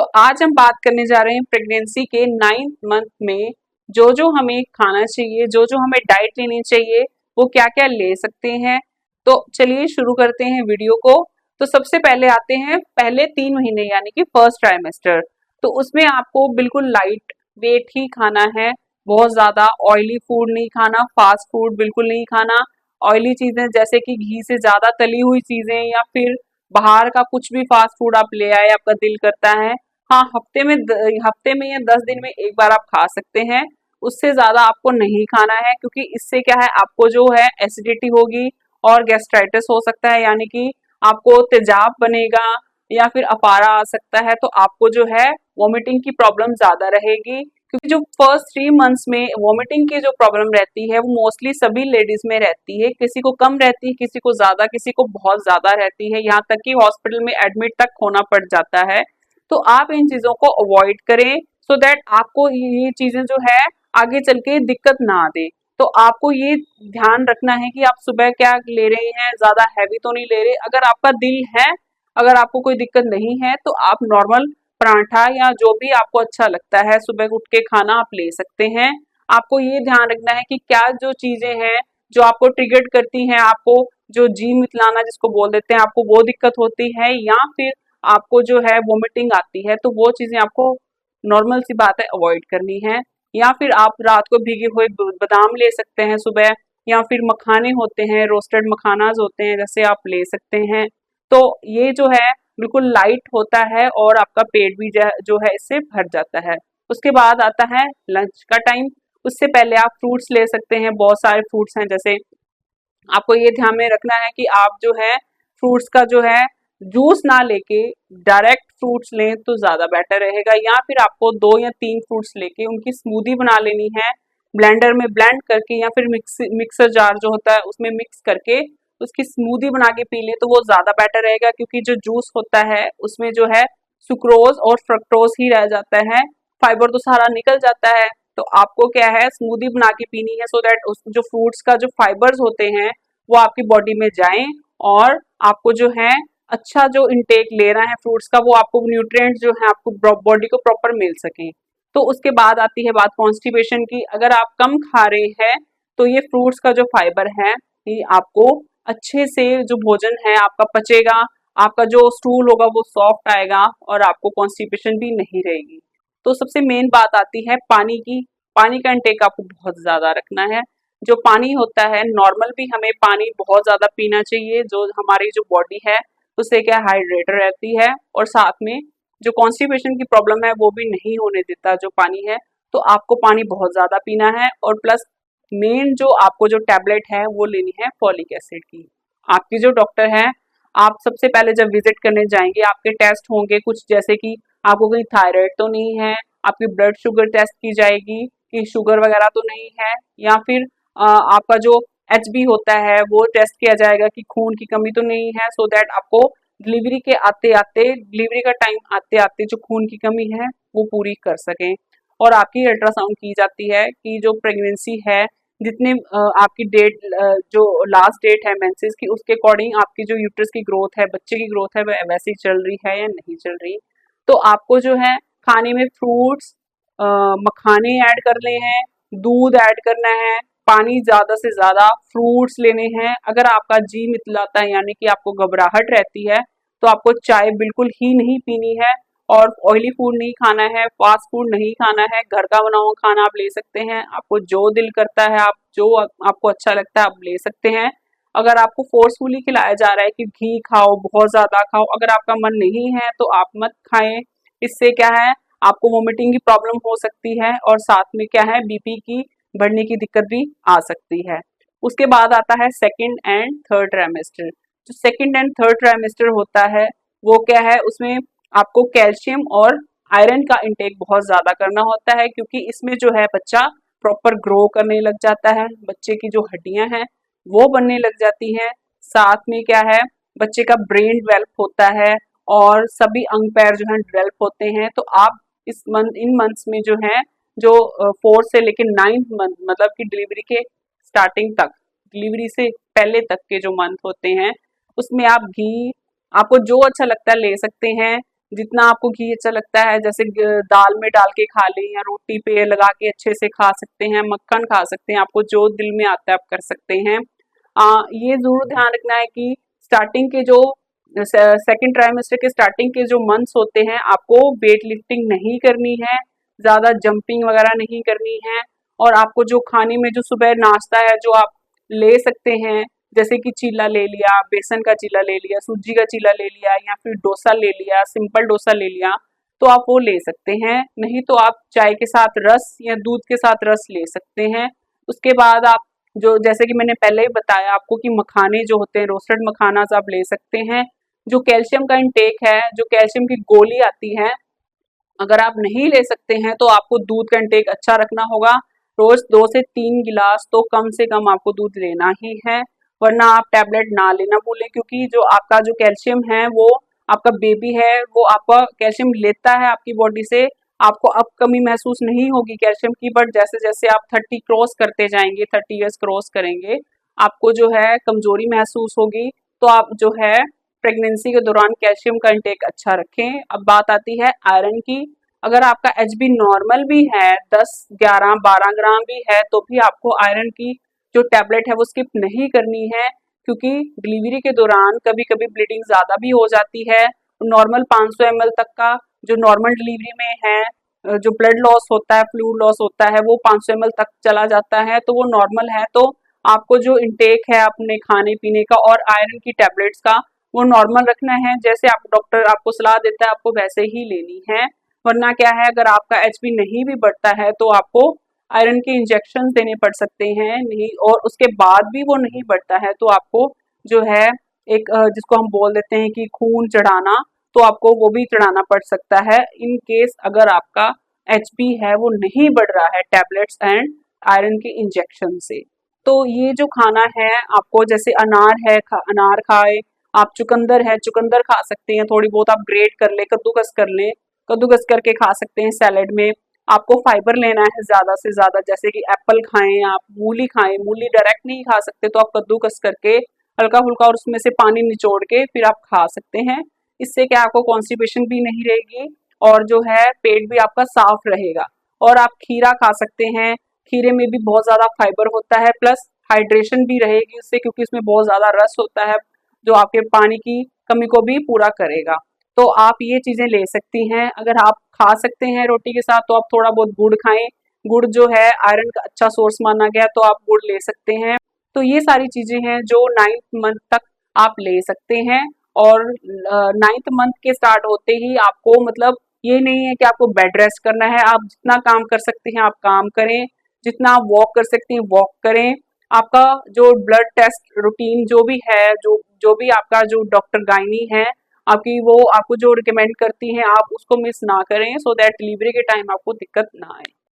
तो आज हम बात करने जा रहे हैं प्रेगनेंसी के 9th मंथ में जो जो हमें खाना चाहिए, जो जो हमें डाइट लेनी चाहिए, वो क्या क्या ले सकते हैं। तो चलिए शुरू करते हैं वीडियो को। तो सबसे पहले आते हैं पहले 3 महीने यानी कि फर्स्ट ट्राइमेस्टर। तो उसमें आपको बिल्कुल लाइट वेट ही खाना है, बहुत ज्यादा ऑयली फूड नहीं खाना, फास्ट फूड बिल्कुल नहीं खाना। ऑयली चीजें जैसे कि घी से ज्यादा तली हुई चीजें या फिर बाहर का कुछ भी फास्ट फूड आप ले आए, आपका दिल करता है, हाँ हफ्ते में या 10 दिन में एक बार आप खा सकते हैं। उससे ज्यादा आपको नहीं खाना है, क्योंकि इससे क्या है, आपको जो है एसिडिटी होगी और गैस्ट्राइटिस हो सकता है, यानी कि आपको तेजाब बनेगा या फिर अपारा आ सकता है। तो आपको जो है वॉमिटिंग की प्रॉब्लम ज्यादा रहेगी, क्योंकि जो फर्स्ट 3 मंथ्स में वॉमिटिंग की जो प्रॉब्लम रहती है वो मोस्टली सभी लेडीज में रहती है। किसी को कम रहती है, किसी को ज्यादा, किसी को बहुत ज्यादा रहती है, यहाँ तक कि हॉस्पिटल में एडमिट तक होना पड़ जाता है। तो आप इन चीजों को अवॉइड करें, सो दैट आपको ये चीजें जो है आगे चल के दिक्कत ना दे। तो आपको ये ध्यान रखना है कि आप सुबह क्या ले रहे हैं, ज्यादा हैवी तो नहीं ले रहे। अगर आपका दिल है, अगर आपको कोई दिक्कत नहीं है, तो आप नॉर्मल पराठा या जो भी आपको अच्छा लगता है सुबह उठ के खाना आप ले सकते हैं। आपको ये ध्यान रखना है कि क्या जो चीजें हैं जो आपको ट्रिगर्ड करती हैं, आपको जो जी मितलाना जिसको बोल देते हैं, आपको वो दिक्कत होती है, या फिर आपको जो है वोमिटिंग आती है, तो वो चीजें आपको नॉर्मल सी बात है अवॉइड करनी है। या फिर आप रात को भीगे हुए बादाम ले सकते हैं सुबह, या फिर मखाने होते हैं, रोस्टेड मखानाज होते हैं, जैसे आप ले सकते हैं। तो ये जो है बिल्कुल लाइट होता है और आपका पेट भी जो है इससे भर जाता है। उसके बाद आता है लंच का टाइम। उससे पहले आप फ्रूट्स ले सकते हैं, बहुत सारे फ्रूट्स हैं। जैसे आपको ये ध्यान में रखना है कि आप जो है फ्रूट्स का जो है जूस ना लेके डायरेक्ट फ्रूट्स लें तो ज्यादा बेटर रहेगा, या फिर आपको 2 या 3 फ्रूट्स लेके उनकी स्मूदी बना लेनी है, ब्लेंडर में ब्लेंड करके, या फिर मिक्सर जार जो होता है उसमें मिक्स करके उसकी स्मूदी बना के पी लें तो वो ज्यादा बेटर रहेगा। क्योंकि जो जूस होता है उसमें जो है सुक्रोज और फ्रक्टोज ही रह जाता है, फाइबर तो सारा निकल जाता है। तो आपको क्या है, स्मूदी बना के पीनी है, सो दैट उस जो फ्रूट्स का जो फाइबर्स होते हैं वो आपकी बॉडी में जाएं, और आपको जो है अच्छा जो इंटेक लेना है फ्रूट्स का, वो आपको न्यूट्रिएंट्स जो है आपको बॉडी को प्रॉपर मिल सके। तो उसके बाद आती है बात कॉन्स्टिपेशन की। अगर आप कम खा रहे हैं तो ये फ्रूट्स का जो फाइबर है ये आपको अच्छे से जो भोजन है आपका पचेगा, आपका जो स्टूल होगा वो सॉफ्ट आएगा और आपको कॉन्स्टिपेशन भी नहीं रहेगी। तो सबसे मेन बात आती है पानी की। पानी का इंटेक आपको बहुत ज्यादा रखना है। जो पानी होता है नॉर्मल भी हमें पानी बहुत ज्यादा पीना चाहिए, जो हमारी जो बॉडी है उससे क्या हाइड्रेट रहती है, और साथ में जो कॉन्स्टिपेशन की प्रॉब्लम है वो भी नहीं होने देता जो पानी है। तो आपको पानी बहुत ज्यादा पीना है, और प्लस मेन जो आपको जो टैबलेट है वो लेनी है फॉलिक एसिड की। आपकी जो डॉक्टर है, आप सबसे पहले जब विजिट करने जाएंगे आपके टेस्ट होंगे कुछ, जैसे कि आपको कहीं थायराइड तो नहीं है, आपकी ब्लड शुगर टेस्ट की जाएगी कि शुगर वगैरह तो नहीं है, या फिर आपका जो HB होता है वो टेस्ट किया जाएगा कि खून की कमी तो नहीं है, सो दैट आपको डिलीवरी के आते आते, डिलीवरी का टाइम आते आते जो खून की कमी है वो पूरी कर सकें। और आपकी अल्ट्रासाउंड की जाती है कि जो प्रेगनेंसी है, जितने आपकी डेट जो लास्ट डेट है मेंसेस की, उसके अकॉर्डिंग आपकी जो यूट्रस की ग्रोथ है, बच्चे की ग्रोथ है, वह वैसी चल रही है या नहीं चल रही। तो आपको जो है खाने में फ्रूट्स, मखाने ऐड करने हैं, दूध ऐड करना है, पानी ज्यादा से ज्यादा, फ्रूट्स लेने हैं। अगर आपका जी मितलाता है यानी कि आपको घबराहट रहती है, तो आपको चाय बिल्कुल ही नहीं पीनी है, और ऑयली फूड नहीं खाना है, फास्ट फूड नहीं खाना है। घर का बना हुआ खाना आप ले सकते हैं, आपको जो दिल करता है, आप जो आपको अच्छा लगता है आप ले सकते हैं। अगर आपको फोर्सफुली खिलाया जा रहा है कि घी खाओ, बहुत ज्यादा खाओ, अगर आपका मन नहीं है तो आप मत खाएं। इससे क्या है, आपको वोमिटिंग की प्रॉब्लम हो सकती है, और साथ में क्या है, BP की बढ़ने की दिक्कत भी आ सकती है। उसके बाद आता है सेकेंड एंड थर्ड ट्राइमेस्टर। जो सेकेंड एंड थर्ड ट्राइमेस्टर होता है वो क्या है, उसमें आपको कैल्शियम और आयरन का इंटेक बहुत ज्यादा करना होता है, क्योंकि इसमें जो है बच्चा प्रॉपर ग्रो करने लग जाता है, बच्चे की जो हड्डियां हैं वो बनने लग जाती हैं। साथ में क्या है, बच्चे का ब्रेन डेवलप होता है, और सभी अंग पैर जो है डेवलप होते हैं। तो आप इस मंथ, इन मंथ्स में जो है, जो 4 से लेकर 9th मंथ, मतलब कि डिलीवरी के स्टार्टिंग तक, डिलीवरी से पहले तक के जो मंथ होते हैं, उसमें आप घी, आपको जो अच्छा लगता है ले सकते हैं। जितना आपको घी अच्छा लगता है, जैसे दाल में डाल के खा लें या रोटी पे लगा के अच्छे से खा सकते हैं, मक्खन खा सकते हैं, आपको जो दिल में आता है आप कर सकते हैं। ये जरूर ध्यान रखना है कि स्टार्टिंग के जो सेकेंड ट्राइमेस्टर के स्टार्टिंग के जो मंथ्स होते हैं आपको वेट लिफ्टिंग नहीं करनी है, ज्यादा जंपिंग वगैरह नहीं करनी है। और आपको जो खाने में जो सुबह नाश्ता है जो आप ले सकते हैं, जैसे कि चीला ले लिया, बेसन का चीला ले लिया, सूजी का चीला ले लिया, या फिर डोसा ले लिया, सिंपल डोसा ले लिया, तो आप वो ले सकते हैं। नहीं तो आप चाय के साथ रस या दूध के साथ रस ले सकते हैं। उसके बाद आप जो, जैसे कि मैंने पहले ही बताया आपको कि मखाने जो होते हैं, रोस्टेड मखाना आप ले सकते हैं। जो कैल्शियम का इंटेक है, जो कैल्शियम की गोली आती है, अगर आप नहीं ले सकते हैं तो आपको दूध का इंटेक अच्छा रखना होगा। रोज 2 से 3 गिलास तो कम से कम आपको दूध लेना ही है, वरना आप टैबलेट ना लेना भूलें, क्योंकि जो आपका जो कैल्शियम है वो आपका बेबी है, वो आपका कैल्शियम लेता है आपकी बॉडी से। आपको अब कमी महसूस नहीं होगी कैल्शियम की, बट जैसे जैसे आप 30 क्रॉस करते जाएंगे, 30 ईयर्स क्रॉस करेंगे, आपको जो है कमजोरी महसूस होगी। तो आप जो है प्रेगनेंसी के दौरान कैल्शियम का इंटेक अच्छा रखें। अब बात आती है आयरन की। अगर आपका एचबी नॉर्मल भी है, 10, 11, 12 ग्राम भी है, तो भी आपको आयरन की जो टैबलेट है वो स्किप नहीं करनी है, क्योंकि डिलीवरी के दौरान कभी कभी ब्लीडिंग ज्यादा भी हो जाती है। नॉर्मल 500 ml तक का जो नॉर्मल डिलीवरी में है, जो ब्लड लॉस होता है, फ्लूइड लॉस होता है, वो 500 ml तक चला जाता है, तो वो नॉर्मल है। तो आपको जो इंटेक है अपने खाने पीने का और आयरन की टैबलेट्स का, वो नॉर्मल रखना है। जैसे आप डॉक्टर आपको सलाह देता है आपको वैसे ही लेनी है। वरना क्या है, अगर आपका एचबी नहीं भी बढ़ता है तो आपको आयरन के इंजेक्शन देने पड़ सकते हैं। नहीं, और उसके बाद भी वो नहीं बढ़ता है तो आपको जो है एक जिसको हम बोल देते हैं कि खून चढ़ाना, तो आपको वो भी चढ़ाना पड़ सकता है इन केस अगर आपका एचबी है वो नहीं बढ़ रहा है टैबलेट्स एंड आयरन के इंजेक्शन से। तो ये जो खाना है आपको, जैसे अनार है, अनार खाए आप, चुकंदर है, चुकंदर खा सकते हैं, थोड़ी बहुत आप ग्रेट कर ले, कद्दूकस कर ले, कद्दूकस करके खा सकते हैं सैलेड में। आपको फाइबर लेना है ज्यादा से ज्यादा, जैसे कि एप्पल खाएं आप, मूली खाएं, मूली डायरेक्ट नहीं खा सकते तो आप कद्दूकस करके हल्का फुल्का और उसमें से पानी निचोड़ के फिर आप खा सकते हैं। इससे क्या आपको कॉन्स्टिपेशन भी नहीं रहेगी और जो है पेट भी आपका साफ रहेगा। और आप खीरा खा सकते हैं, खीरे में भी बहुत ज्यादा फाइबर होता है, प्लस हाइड्रेशन भी रहेगी उससे, क्योंकि इसमें बहुत ज्यादा रस होता है जो आपके पानी की कमी को भी पूरा करेगा। तो आप ये चीजें ले सकती हैं। अगर आप खा सकते हैं रोटी के साथ तो आप थोड़ा बहुत गुड़ खाएं। गुड़ जो है आयरन का अच्छा सोर्स माना गया, तो आप गुड़ ले सकते हैं। तो ये सारी चीजें हैं जो 9th मंथ तक आप ले सकते हैं। और 9th मंथ के स्टार्ट होते ही आपको, मतलब ये नहीं है कि आपको बेड रेस्ट करना है, आप जितना काम कर सकते हैं आप काम करें, जितना आप वॉक कर सकते हैं वॉक करें। आपका जो ब्लड टेस्ट रूटीन जो भी है, जो भी आपका जो डॉक्टर गायनी है आपकी, वो आपको जो रिकमेंड करती हैं आप उसको मिस ना करें, सो दैट डिलीवरी के टाइम आपको दिक्कत ना आए।